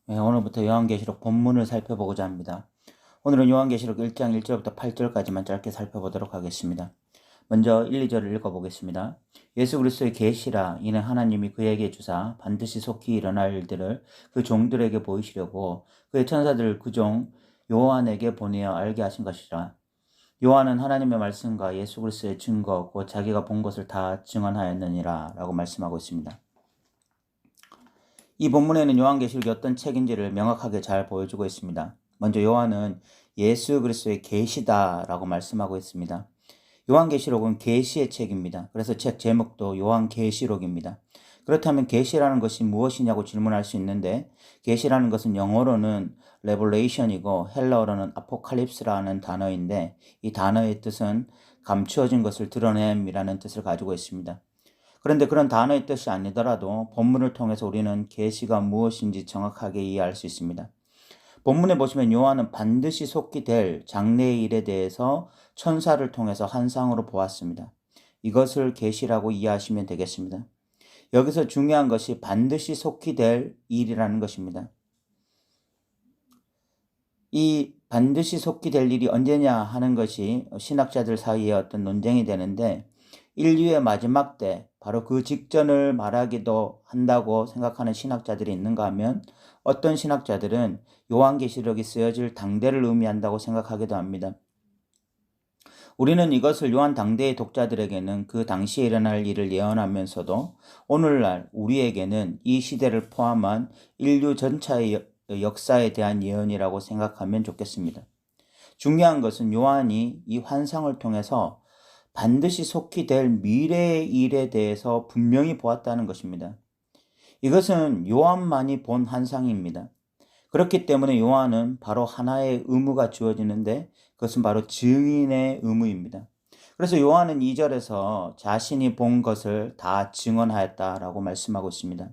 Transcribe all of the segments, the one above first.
네, 오늘부터 요한계시록 본문을 살펴보고자 합니다. 오늘은 요한계시록 1장 1절부터 8절까지만 짧게 살펴보도록 하겠습니다. 먼저 1, 2절을 읽어보겠습니다. 예수 그리스도의 계시라 이는 하나님이 그에게 주사 반드시 속히 일어날 일들을 그 종들에게 보이시려고 그의 천사들을 그 종 요한에게 보내어 알게 하신 것이라. 요한은 하나님의 말씀과 예수 그리스도의 증거 곧 자기가 본 것을 다 증언하였느니라 라고 말씀하고 있습니다. 이 본문에는 요한계시록이 어떤 책인지를 명확하게 잘 보여주고 있습니다. 먼저 요한은 예수 그리스도의 계시다라고 말씀하고 있습니다. 요한계시록은 계시의 책입니다. 그래서 책 제목도 요한계시록입니다. 그렇다면 계시라는 것이 무엇이냐고 질문할 수 있는데, 계시라는 것은 영어로는 레볼레이션이고 헬라어로는 아포칼립스라는 단어인데, 이 단어의 뜻은 감추어진 것을 드러냄이라는 뜻을 가지고 있습니다. 그런데 그런 단어의 뜻이 아니더라도 본문을 통해서 우리는 계시가 무엇인지 정확하게 이해할 수 있습니다. 본문에 보시면 요한은 반드시 속히 될 장래의 일에 대해서 천사를 통해서 환상으로 보았습니다. 이것을 계시라고 이해하시면 되겠습니다. 여기서 중요한 것이 반드시 속히 될 일이라는 것입니다. 이 반드시 속히 될 일이 언제냐 하는 것이 신학자들 사이에 어떤 논쟁이 되는데, 인류의 마지막 때 바로 그 직전을 말하기도 한다고 생각하는 신학자들이 있는가 하면, 어떤 신학자들은 요한계시록이 쓰여질 당대를 의미한다고 생각하기도 합니다. 우리는 이것을 요한 당대의 독자들에게는 그 당시에 일어날 일을 예언하면서도 오늘날 우리에게는 이 시대를 포함한 인류 전체의 역사에 대한 예언이라고 생각하면 좋겠습니다. 중요한 것은 요한이 이 환상을 통해서 반드시 속히 될 미래의 일에 대해서 분명히 보았다는 것입니다. 이것은 요한만이 본 환상입니다. 그렇기 때문에 요한은 바로 하나의 의무가 주어지는데, 그것은 바로 증인의 의무입니다. 그래서 요한은 2절에서 자신이 본 것을 다 증언하였다라고 말씀하고 있습니다.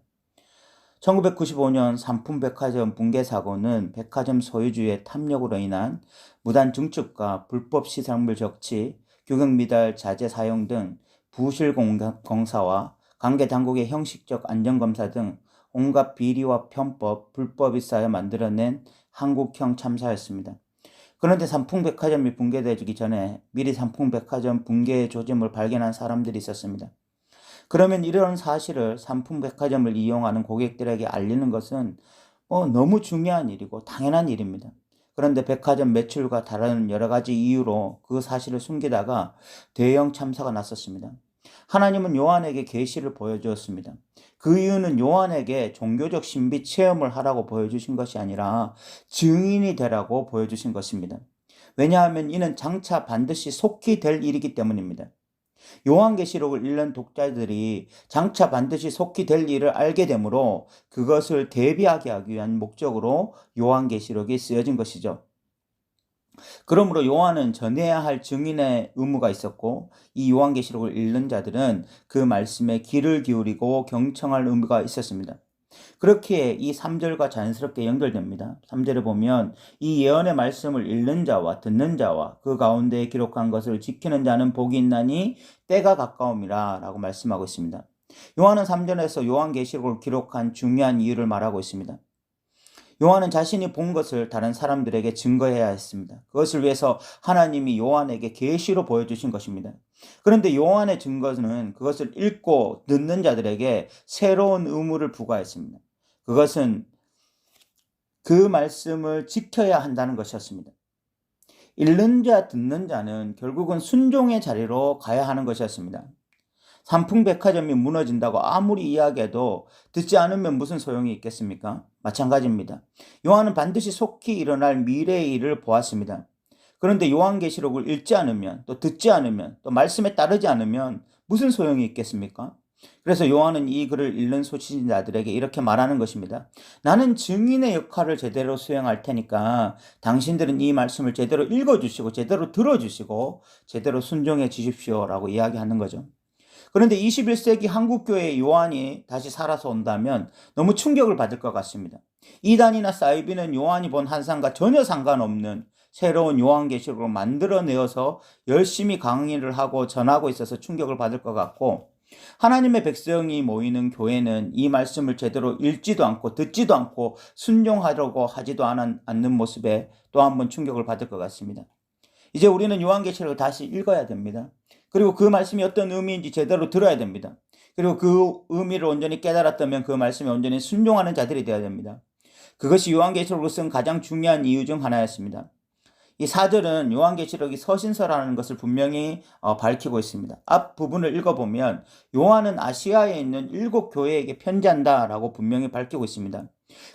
1995년 삼풍백화점 붕괴 사고는 백화점 소유주의 탐욕으로 인한 무단 증축과 불법 시설물 적치, 규격 미달 자재 사용 등 부실 공사와 관계 당국의 형식적 안전검사 등 온갖 비리와 편법, 불법이 쌓여 만들어낸 한국형 참사였습니다. 그런데 삼풍백화점이 붕괴되기 전에 미리 삼풍백화점 붕괴의 조짐을 발견한 사람들이 있었습니다. 그러면 이런 사실을 삼풍백화점을 이용하는 고객들에게 알리는 것은 너무 중요한 일이고 당연한 일입니다. 그런데 백화점 매출과 다른 여러 가지 이유로 그 사실을 숨기다가 대형 참사가 났었습니다. 하나님은 요한에게 계시를 보여주었습니다. 그 이유는 요한에게 종교적 신비 체험을 하라고 보여주신 것이 아니라 증인이 되라고 보여주신 것입니다. 왜냐하면 이는 장차 반드시 속히 될 일이기 때문입니다. 요한계시록을 읽는 독자들이 장차 반드시 속히 될 일을 알게 되므로 그것을 대비하게 하기 위한 목적으로 요한계시록이 쓰여진 것이죠. 그러므로 요한은 전해야 할 증인의 의무가 있었고, 이 요한계시록을 읽는 자들은 그 말씀에 귀를 기울이고 경청할 의무가 있었습니다. 그렇기에 이 3절과 자연스럽게 연결됩니다. 3절에 보면 이 예언의 말씀을 읽는 자와 듣는 자와 그 가운데 기록한 것을 지키는 자는 복이 있나니 때가 가까움이라 라고 말씀하고 있습니다. 요한은 3절에서 요한계시록을 기록한 중요한 이유를 말하고 있습니다. 요한은 자신이 본 것을 다른 사람들에게 증거해야 했습니다. 그것을 위해서 하나님이 요한에게 계시로 보여주신 것입니다. 그런데 요한의 증거는 그것을 읽고 듣는 자들에게 새로운 의무를 부과했습니다. 그것은 그 말씀을 지켜야 한다는 것이었습니다. 읽는 자, 듣는 자는 결국은 순종의 자리로 가야 하는 것이었습니다. 삼풍백화점이 무너진다고 아무리 이야기해도 듣지 않으면 무슨 소용이 있겠습니까? 마찬가지입니다. 요한은 반드시 속히 일어날 미래의 일을 보았습니다. 그런데 요한계시록을 읽지 않으면, 또 듣지 않으면, 또 말씀에 따르지 않으면 무슨 소용이 있겠습니까? 그래서 요한은 이 글을 읽는 소신자들에게 이렇게 말하는 것입니다. 나는 증인의 역할을 제대로 수행할 테니까 당신들은 이 말씀을 제대로 읽어주시고 제대로 들어주시고 제대로 순종해 주십시오라고 이야기하는 거죠. 그런데 21세기 한국교회의 요한이 다시 살아서 온다면 너무 충격을 받을 것 같습니다. 이단이나 사이비는 요한이 본 환상과 전혀 상관없는 새로운 요한계시록을 만들어내어서 열심히 강의를 하고 전하고 있어서 충격을 받을 것 같고, 하나님의 백성이 모이는 교회는 이 말씀을 제대로 읽지도 않고 듣지도 않고 순종하려고 하지도 않는 모습에 또 한 번 충격을 받을 것 같습니다. 이제 우리는 요한계시록을 다시 읽어야 됩니다. 그리고 그 말씀이 어떤 의미인지 제대로 들어야 됩니다. 그리고 그 의미를 온전히 깨달았다면 그 말씀에 온전히 순종하는 자들이 되어야 됩니다. 그것이 요한계시록을 쓴 가장 중요한 이유 중 하나였습니다. 이 4절은 요한계시록이 서신서라는 것을 분명히 밝히고 있습니다. 앞 부분을 읽어보면 요한은 아시아에 있는 7교회에게 편지한다라고 분명히 밝히고 있습니다.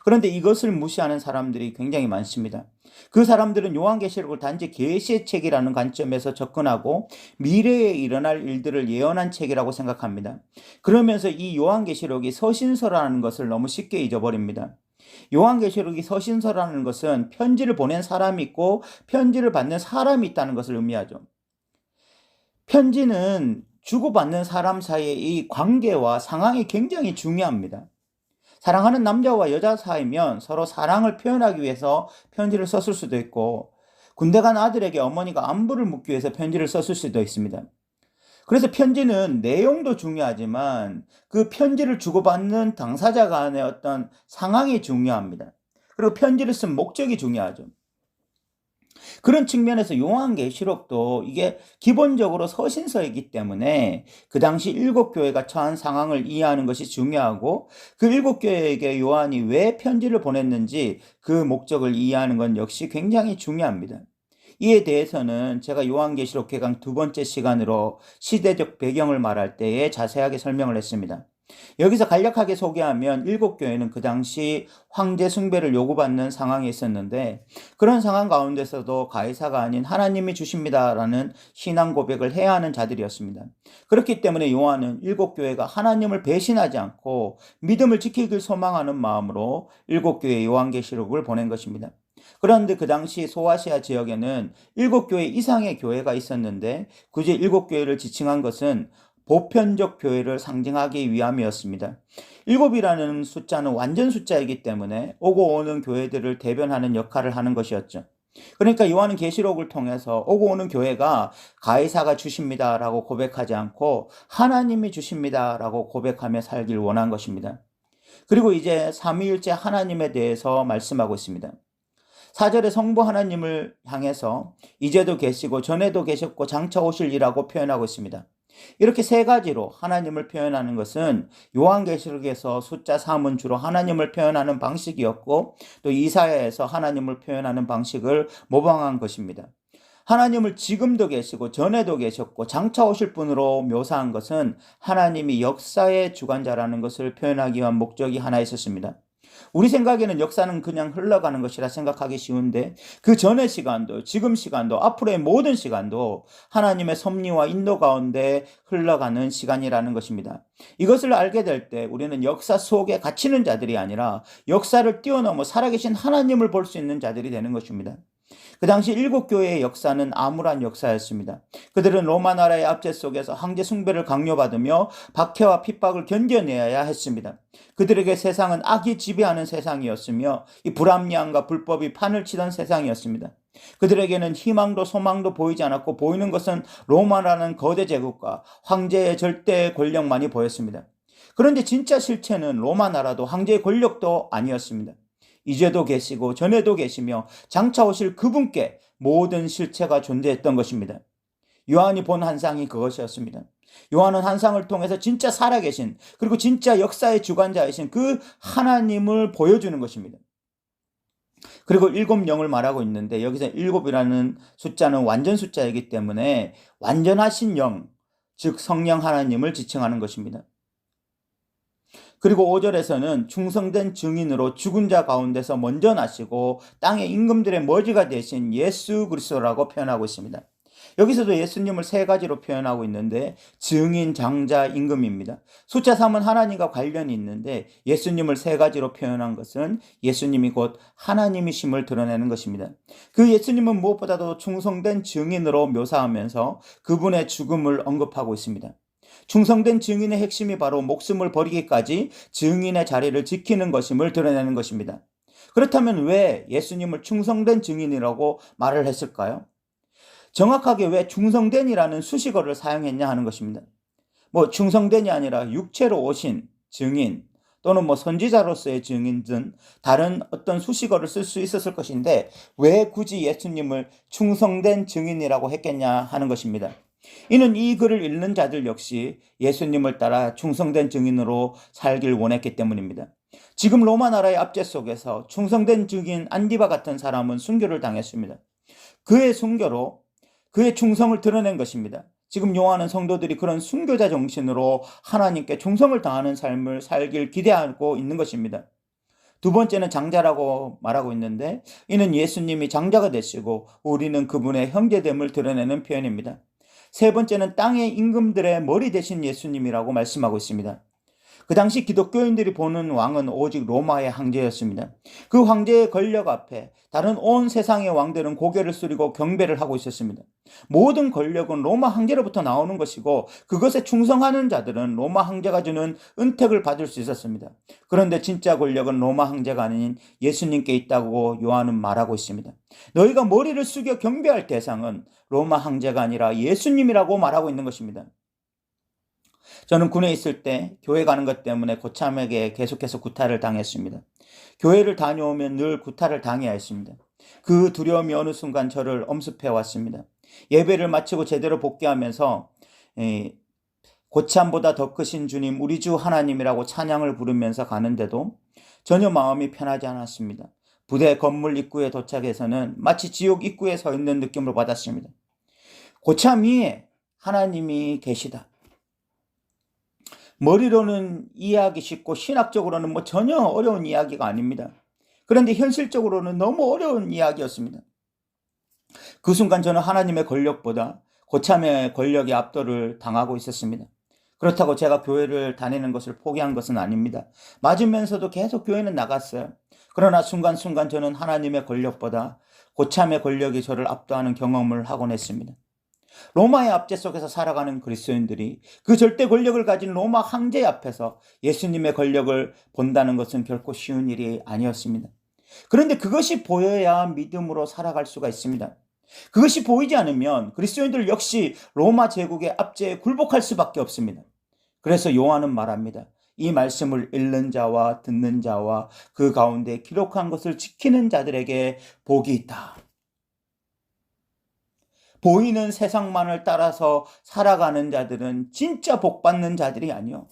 그런데 이것을 무시하는 사람들이 굉장히 많습니다. 그 사람들은 요한계시록을 단지 계시의 책이라는 관점에서 접근하고 미래에 일어날 일들을 예언한 책이라고 생각합니다. 그러면서 이 요한계시록이 서신서라는 것을 너무 쉽게 잊어버립니다. 요한계시록이 서신서라는 것은 편지를 보낸 사람이 있고 편지를 받는 사람이 있다는 것을 의미하죠. 편지는 주고받는 사람 사이의 이 관계와 상황이 굉장히 중요합니다. 사랑하는 남자와 여자 사이면 서로 사랑을 표현하기 위해서 편지를 썼을 수도 있고, 군대 간 아들에게 어머니가 안부를 묻기 위해서 편지를 썼을 수도 있습니다. 그래서 편지는 내용도 중요하지만 그 편지를 주고받는 당사자 간의 어떤 상황이 중요합니다. 그리고 편지를 쓴 목적이 중요하죠. 그런 측면에서 요한계시록도 이게 기본적으로 서신서이기 때문에 그 당시 7교회가 처한 상황을 이해하는 것이 중요하고, 그 7교회에게 요한이 왜 편지를 보냈는지 그 목적을 이해하는 건 역시 굉장히 중요합니다. 이에 대해서는 제가 요한계시록 개강 2번째 시간으로 시대적 배경을 말할 때에 자세하게 설명을 했습니다. 여기서 간략하게 소개하면 7교회는 그 당시 황제 숭배를 요구받는 상황에 있었는데, 그런 상황 가운데서도 가이사가 아닌 하나님이 주십니다라는 신앙 고백을 해야 하는 자들이었습니다. 그렇기 때문에 요한은 7교회가 하나님을 배신하지 않고 믿음을 지키길 소망하는 마음으로 7교회 요한계시록을 보낸 것입니다. 그런데 그 당시 소아시아 지역에는 7교회 이상의 교회가 있었는데 굳이 7교회를 지칭한 것은 보편적 교회를 상징하기 위함이었습니다. 7이라는 숫자는 완전 숫자이기 때문에 오고 오는 교회들을 대변하는 역할을 하는 것이었죠. 그러니까 요한은 계시록을 통해서 오고 오는 교회가 가이사가 주십니다라고 고백하지 않고 하나님이 주십니다라고 고백하며 살길 원한 것입니다. 그리고 이제 삼위일체 하나님에 대해서 말씀하고 있습니다. 4절에 성부 하나님을 향해서 이제도 계시고 전에도 계셨고 장차 오실이라고 표현하고 있습니다. 이렇게 세 가지로 하나님을 표현하는 것은 요한계시록에서 숫자 3은 주로 하나님을 표현하는 방식이었고, 또 이사야에서 하나님을 표현하는 방식을 모방한 것입니다. 하나님을 지금도 계시고 전에도 계셨고 장차 오실 분으로 묘사한 것은 하나님이 역사의 주관자라는 것을 표현하기 위한 목적이 하나 있었습니다. 우리 생각에는 역사는 그냥 흘러가는 것이라 생각하기 쉬운데, 그 전의 시간도 지금 시간도 앞으로의 모든 시간도 하나님의 섭리와 인도 가운데 흘러가는 시간이라는 것입니다. 이것을 알게 될 때 우리는 역사 속에 갇히는 자들이 아니라 역사를 뛰어넘어 살아계신 하나님을 볼 수 있는 자들이 되는 것입니다. 그 당시 7교회의 역사는 암울한 역사였습니다. 그들은 로마 나라의 압제 속에서 황제 숭배를 강요받으며 박해와 핍박을 견뎌내야 했습니다. 그들에게 세상은 악이 지배하는 세상이었으며 이 불합리함과 불법이 판을 치던 세상이었습니다. 그들에게는 희망도 소망도 보이지 않았고 보이는 것은 로마라는 거대 제국과 황제의 절대 권력만이 보였습니다. 그런데 진짜 실체는 로마 나라도 황제의 권력도 아니었습니다. 이제도 계시고 전에도 계시며 장차 오실 그분께 모든 실체가 존재했던 것입니다. 요한이 본 환상이 그것이었습니다. 요한은 환상을 통해서 진짜 살아계신, 그리고 진짜 역사의 주관자이신 그 하나님을 보여주는 것입니다. 그리고 7영을 말하고 있는데 여기서 7이라는 숫자는 완전 숫자이기 때문에 완전하신 영, 즉 성령 하나님을 지칭하는 것입니다. 그리고 5절에서는 충성된 증인으로 죽은 자 가운데서 먼저 나시고 땅의 임금들의 머지가 되신 예수 그리스도라고 표현하고 있습니다. 여기서도 예수님을 세 가지로 표현하고 있는데 증인, 장자, 임금입니다. 숫자 3은 하나님과 관련이 있는데 예수님을 세 가지로 표현한 것은 예수님이 곧 하나님이심을 드러내는 것입니다. 그 예수님은 무엇보다도 충성된 증인으로 묘사하면서 그분의 죽음을 언급하고 있습니다. 충성된 증인의 핵심이 바로 목숨을 버리기까지 증인의 자리를 지키는 것임을 드러내는 것입니다. 그렇다면 왜 예수님을 충성된 증인이라고 말을 했을까요? 정확하게 왜 충성된이라는 수식어를 사용했냐 하는 것입니다. 뭐 충성된이 아니라 육체로 오신 증인 또는 뭐 선지자로서의 증인 등 다른 어떤 수식어를 쓸 수 있었을 것인데 왜 굳이 예수님을 충성된 증인이라고 했겠냐 하는 것입니다. 이는 이 글을 읽는 자들 역시 예수님을 따라 충성된 증인으로 살길 원했기 때문입니다. 지금 로마 나라의 압제 속에서 충성된 증인 안디바 같은 사람은 순교를 당했습니다. 그의 순교로 그의 충성을 드러낸 것입니다. 지금 요한은 성도들이 그런 순교자 정신으로 하나님께 충성을 다하는 삶을 살길 기대하고 있는 것입니다. 두 번째는 장자라고 말하고 있는데 이는 예수님이 장자가 되시고 우리는 그분의 형제됨을 드러내는 표현입니다. 세 번째는 땅의 임금들의 머리 되신 예수님이라고 말씀하고 있습니다. 그 당시 기독교인들이 보는 왕은 오직 로마의 황제였습니다. 그 황제의 권력 앞에 다른 온 세상의 왕들은 고개를 숙이고 경배를 하고 있었습니다. 모든 권력은 로마 황제로부터 나오는 것이고 그것에 충성하는 자들은 로마 황제가 주는 은택을 받을 수 있었습니다. 그런데 진짜 권력은 로마 황제가 아닌 예수님께 있다고 요한은 말하고 있습니다. 너희가 머리를 숙여 경배할 대상은 로마 황제가 아니라 예수님이라고 말하고 있는 것입니다. 저는 군에 있을 때 교회 가는 것 때문에 고참에게 계속해서 구타를 당했습니다. 교회를 다녀오면 늘 구타를 당해야 했습니다. 그 두려움이 어느 순간 저를 엄습해 왔습니다. 예배를 마치고 제대로 복귀하면서 고참보다 더 크신 주님 우리 주 하나님이라고 찬양을 부르면서 가는데도 전혀 마음이 편하지 않았습니다. 부대 건물 입구에 도착해서는 마치 지옥 입구에 서 있는 느낌을 받았습니다. 고참 위에 하나님이 계시다. 머리로는 이해하기 쉽고 신학적으로는 뭐 전혀 어려운 이야기가 아닙니다. 그런데 현실적으로는 너무 어려운 이야기였습니다. 그 순간 저는 하나님의 권력보다 고참의 권력에 압도를 당하고 있었습니다. 그렇다고 제가 교회를 다니는 것을 포기한 것은 아닙니다. 맞으면서도 계속 교회는 나갔어요. 그러나 순간순간 저는 하나님의 권력보다 고참의 권력이 저를 압도하는 경험을 하곤 했습니다. 로마의 압제 속에서 살아가는 그리스도인들이 그 절대 권력을 가진 로마 황제 앞에서 예수님의 권력을 본다는 것은 결코 쉬운 일이 아니었습니다. 그런데 그것이 보여야 믿음으로 살아갈 수가 있습니다. 그것이 보이지 않으면 그리스도인들 역시 로마 제국의 압제에 굴복할 수밖에 없습니다. 그래서 요한은 말합니다. 이 말씀을 읽는 자와 듣는 자와 그 가운데 기록한 것을 지키는 자들에게 복이 있다. 보이는 세상만을 따라서 살아가는 자들은 진짜 복받는 자들이 아니요.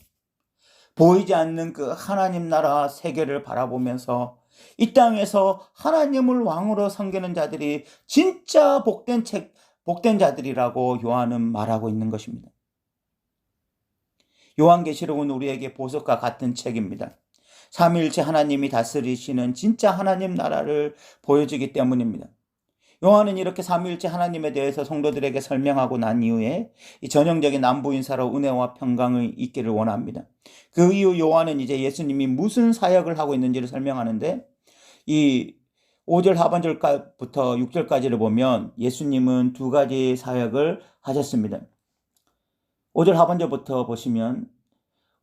보이지 않는 그 하나님 나라 세계를 바라보면서 이 땅에서 하나님을 왕으로 섬기는 자들이 진짜 복된 자들이라고 요한은 말하고 있는 것입니다. 요한계시록은 우리에게 보석과 같은 책입니다. 삼위일체 하나님이 다스리시는 진짜 하나님 나라를 보여주기 때문입니다. 요한은 이렇게 삼위일체 하나님에 대해서 성도들에게 설명하고 난 이후에 이 전형적인 남부인사로 은혜와 평강이 있기를 원합니다. 그 이후 요한은 이제 예수님이 무슨 사역을 하고 있는지를 설명하는데 이 5절 하반절부터 6절까지를 보면 예수님은 두 가지 사역을 하셨습니다. 5절 하반절부터 보시면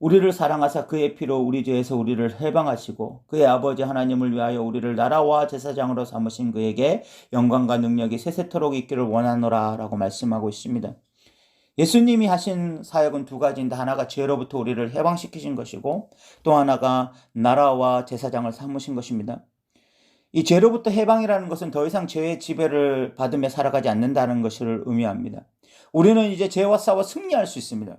우리를 사랑하사 그의 피로 우리 죄에서 우리를 해방하시고 그의 아버지 하나님을 위하여 우리를 나라와 제사장으로 삼으신 그에게 영광과 능력이 세세토록 있기를 원하노라 라고 말씀하고 있습니다. 예수님이 하신 사역은 두 가지인데 하나가 죄로부터 우리를 해방시키신 것이고 또 하나가 나라와 제사장을 삼으신 것입니다. 이 죄로부터 해방이라는 것은 더 이상 죄의 지배를 받으며 살아가지 않는다는 것을 의미합니다. 우리는 이제 죄와 싸워 승리할 수 있습니다.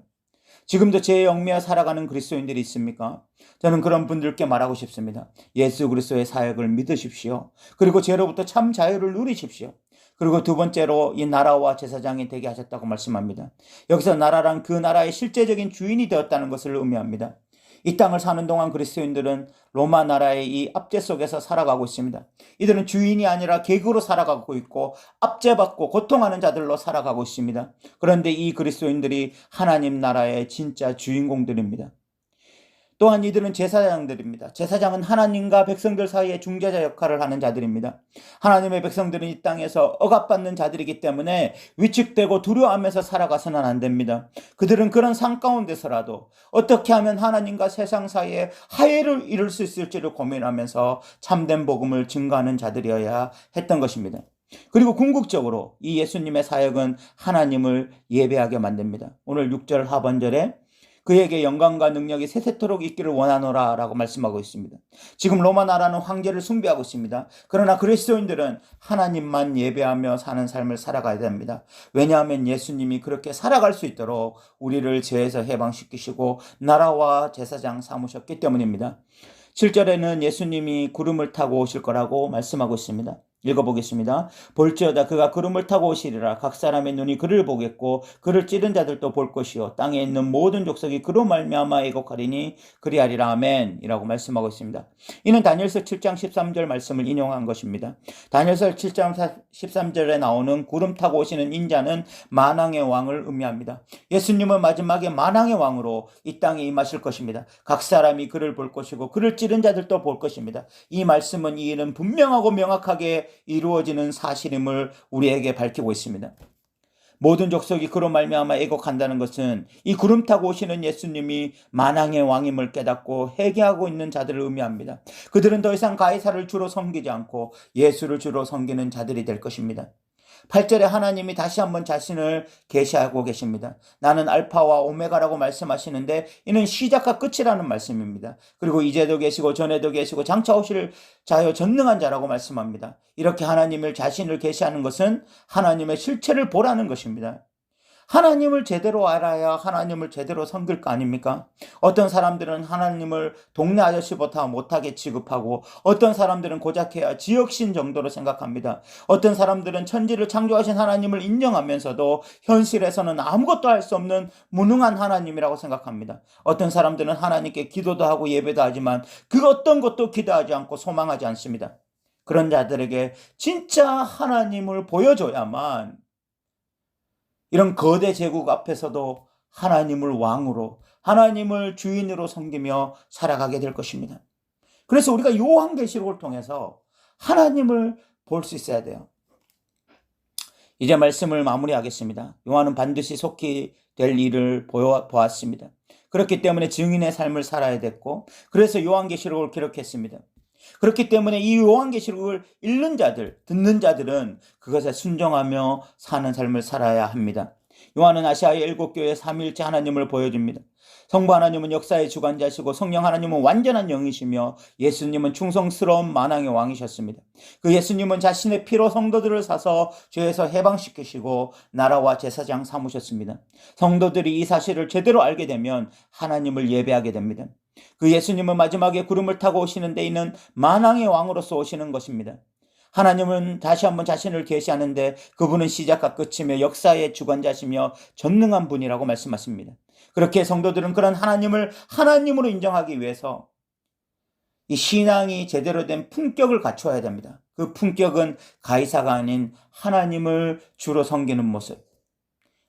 지금도 죄에 얽매여 살아가는 그리스도인들이 있습니까? 저는 그런 분들께 말하고 싶습니다. 예수 그리스도의 사역을 믿으십시오. 그리고 죄로부터 참 자유를 누리십시오. 그리고 두 번째로 이 나라와 제사장이 되게 하셨다고 말씀합니다. 여기서 나라란 그 나라의 실제적인 주인이 되었다는 것을 의미합니다. 이 땅을 사는 동안 그리스도인들은 로마 나라의 이 압제 속에서 살아가고 있습니다. 이들은 주인이 아니라 계급으로 살아가고 있고 압제받고 고통하는 자들로 살아가고 있습니다. 그런데 이 그리스도인들이 하나님 나라의 진짜 주인공들입니다. 또한 이들은 제사장들입니다. 제사장은 하나님과 백성들 사이에 중재자 역할을 하는 자들입니다. 하나님의 백성들은 이 땅에서 억압받는 자들이기 때문에 위축되고 두려워하면서 살아가서는 안 됩니다. 그들은 그런 삶 가운데서라도 어떻게 하면 하나님과 세상 사이에 화해를 이룰 수 있을지를 고민하면서 참된 복음을 증거하는 자들이어야 했던 것입니다. 그리고 궁극적으로 이 예수님의 사역은 하나님을 예배하게 만듭니다. 오늘 6절 하반절에 그에게 영광과 능력이 세세토록 있기를 원하노라 라고 말씀하고 있습니다. 지금 로마 나라는 황제를 숭배하고 있습니다. 그러나 그리스도인들은 하나님만 예배하며 사는 삶을 살아가야 됩니다. 왜냐하면 예수님이 그렇게 살아갈 수 있도록 우리를 죄에서 해방시키시고 나라와 제사장 삼으셨기 때문입니다. 7절에는 예수님이 구름을 타고 오실 거라고 말씀하고 있습니다. 읽어보겠습니다. 볼지어다 그가 구름을 타고 오시리라. 각 사람의 눈이 그를 보겠고 그를 찌른 자들도 볼 것이요 땅에 있는 모든 족속이 그로 말미암아 애곡하리니 그리하리라. 아멘 이라고 말씀하고 있습니다. 이는 다니엘서 7장 13절 말씀을 인용한 것입니다. 다니엘서 7장 13절에 나오는 구름 타고 오시는 인자는 만왕의 왕을 의미합니다. 예수님은 마지막에 만왕의 왕으로 이 땅에 임하실 것입니다. 각 사람이 그를 볼 것이고 그를 찌른 자들도 볼 것입니다. 이 말씀은 이 일은 분명하고 명확하게 이루어지는 사실임을 우리에게 밝히고 있습니다. 모든 족속이 그로 말미암아 애곡한다는 것은 이 구름 타고 오시는 예수님이 만왕의 왕임을 깨닫고 회개하고 있는 자들을 의미합니다. 그들은 더 이상 가이사를 주로 섬기지 않고 예수를 주로 섬기는 자들이 될 것입니다. 8절에 하나님이 다시 한번 자신을 계시하고 계십니다. 나는 알파와 오메가라고 말씀하시는데 이는 시작과 끝이라는 말씀입니다. 그리고 이제도 계시고 전에도 계시고 장차 오실 자요 전능한 자라고 말씀합니다. 이렇게 하나님을 자신을 계시하는 것은 하나님의 실체를 보라는 것입니다. 하나님을 제대로 알아야 하나님을 제대로 섬길 거 아닙니까? 어떤 사람들은 하나님을 동네 아저씨보다 못하게 취급하고 어떤 사람들은 고작해야 지역신 정도로 생각합니다. 어떤 사람들은 천지를 창조하신 하나님을 인정하면서도 현실에서는 아무것도 할 수 없는 무능한 하나님이라고 생각합니다. 어떤 사람들은 하나님께 기도도 하고 예배도 하지만 그 어떤 것도 기도하지 않고 소망하지 않습니다. 그런 자들에게 진짜 하나님을 보여줘야만 이런 거대 제국 앞에서도 하나님을 왕으로, 하나님을 주인으로 섬기며 살아가게 될 것입니다. 그래서 우리가 요한계시록을 통해서 하나님을 볼 수 있어야 돼요. 이제 말씀을 마무리하겠습니다. 요한은 반드시 속히 될 일을 보았습니다. 그렇기 때문에 증인의 삶을 살아야 됐고, 그래서 요한계시록을 기록했습니다. 그렇기 때문에 이 요한계시록을 읽는 자들, 듣는 자들은 그것에 순종하며 사는 삶을 살아야 합니다. 요한은 아시아의 7교회 삼위일체 하나님을 보여줍니다. 성부 하나님은 역사의 주관자시고 성령 하나님은 완전한 영이시며 예수님은 충성스러운 만왕의 왕이셨습니다. 그 예수님은 자신의 피로 성도들을 사서 죄에서 해방시키시고 나라와 제사장 삼으셨습니다. 성도들이 이 사실을 제대로 알게 되면 하나님을 예배하게 됩니다. 그 예수님은 마지막에 구름을 타고 오시는데 이는 만왕의 왕으로서 오시는 것입니다. 하나님은 다시 한번 자신을 계시하는데 그분은 시작과 끝이며 역사의 주관자시며 전능한 분이라고 말씀하십니다. 그렇게 성도들은 그런 하나님을 하나님으로 인정하기 위해서 이 신앙이 제대로 된 품격을 갖춰야 됩니다. 그 품격은 가이사가 아닌 하나님을 주로 섬기는 모습,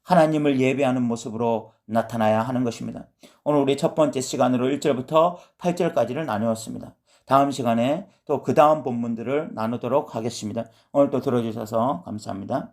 하나님을 예배하는 모습으로 나타나야 하는 것입니다. 오늘 우리 첫 번째 시간으로 1절부터 8절까지를 나누었습니다. 다음 시간에 또 그 다음 본문들을 나누도록 하겠습니다. 오늘 또 들어주셔서 감사합니다.